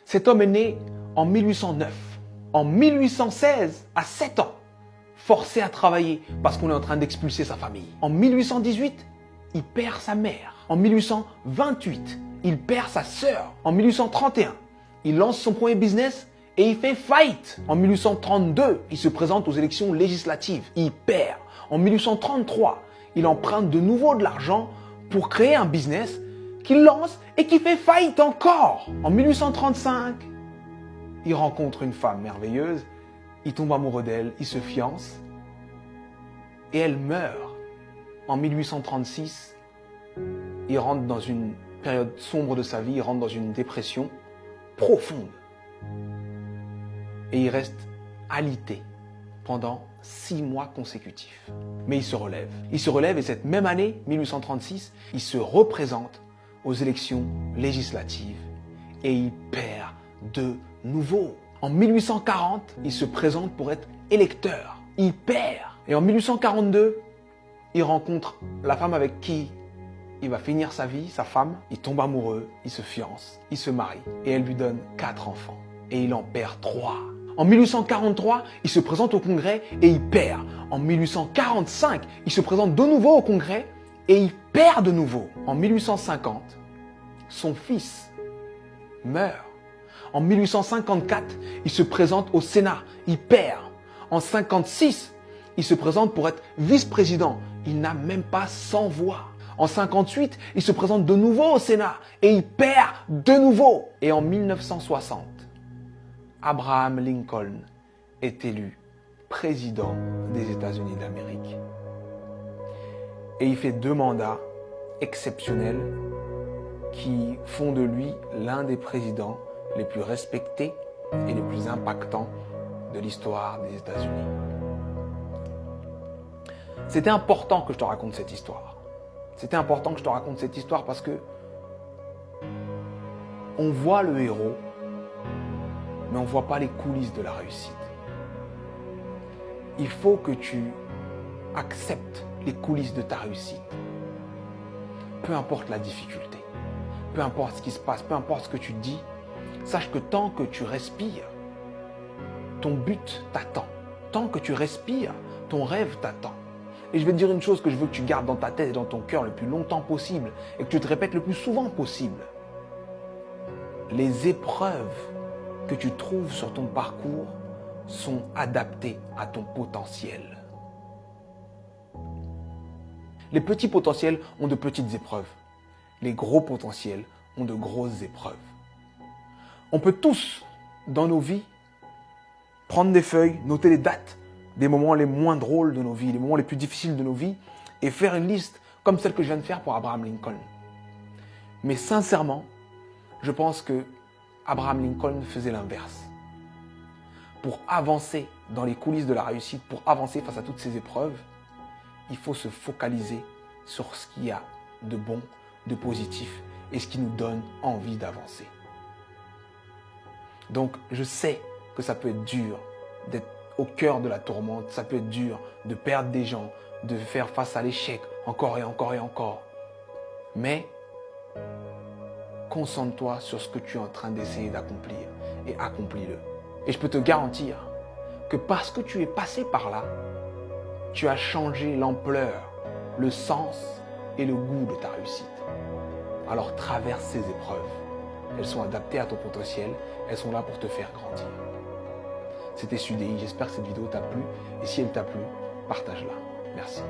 Cet homme est né en 1809. En 1816, à 7 ans, forcé à travailler parce qu'on est en train d'expulser sa famille. En 1818, il perd sa mère. En 1828, il perd sa sœur. En 1831, il lance son premier business et il fait faillite. En 1832, il se présente aux élections législatives. Il perd. En 1833, il emprunte de nouveau de l'argent pour créer un business qu'il lance et qui fait faillite encore. En 1835, il rencontre une femme merveilleuse, il tombe amoureux d'elle, il se fiance et elle meurt. En 1836, il rentre dans une période sombre de sa vie, il rentre dans une dépression profonde. Et il reste alité pendant 6 mois consécutifs. Mais il se relève. Il se relève et cette même année, 1836, il se représente aux élections législatives et il perd de nouveau. En 1840, il se présente pour être électeur. Il perd. Et en 1842, il rencontre la femme avec qui il va finir sa vie, sa femme. Il tombe amoureux, il se fiance, il se marie et elle lui donne 4 enfants. Et il en perd 3. En 1843, il se présente au Congrès et il perd. En 1845, il se présente de nouveau au Congrès et il perd de nouveau. En 1850, son fils meurt. En 1854, il se présente au Sénat, il perd. En 1956, il se présente pour être vice-président. Il n'a même pas 100 voix. En 1958, il se présente de nouveau au Sénat et il perd de nouveau. Et en 1960, Abraham Lincoln est élu président des États-Unis d'Amérique. Et il fait 2 mandats exceptionnels qui font de lui l'un des présidents les plus respectés et les plus impactants de l'histoire des États-Unis. C'était important que je te raconte cette histoire. C'était important que je te raconte cette histoire parce que on voit le héros, mais on ne voit pas les coulisses de la réussite. Il faut que tu acceptes les coulisses de ta réussite. Peu importe la difficulté, peu importe ce qui se passe, peu importe ce que tu dis, sache que tant que tu respires, ton but t'attend. Tant que tu respires, ton rêve t'attend. Et je vais te dire une chose que je veux que tu gardes dans ta tête et dans ton cœur le plus longtemps possible et que tu te répètes le plus souvent possible. Les épreuves que tu trouves sur ton parcours sont adaptées à ton potentiel. Les petits potentiels ont de petites épreuves. Les gros potentiels ont de grosses épreuves. On peut tous, dans nos vies, prendre des feuilles, noter les dates des moments les moins drôles de nos vies, les moments les plus difficiles de nos vies, et faire une liste comme celle que je viens de faire pour Abraham Lincoln. Mais sincèrement, je pense que Abraham Lincoln faisait l'inverse. Pour avancer dans les coulisses de la réussite, pour avancer face à toutes ces épreuves, il faut se focaliser sur ce qu'il y a de bon, de positif et ce qui nous donne envie d'avancer. Donc, je sais que ça peut être dur d'être au cœur de la tourmente, ça peut être dur de perdre des gens, de faire face à l'échec encore et encore et encore. Mais concentre-toi sur ce que tu es en train d'essayer d'accomplir et accomplis-le. Et je peux te garantir que parce que tu es passé par là, tu as changé l'ampleur, le sens et le goût de ta réussite. Alors traverse ces épreuves. Elles sont adaptées à ton potentiel, elles sont là pour te faire grandir. C'était Sudei, j'espère que cette vidéo t'a plu et si elle t'a plu, partage-la. Merci.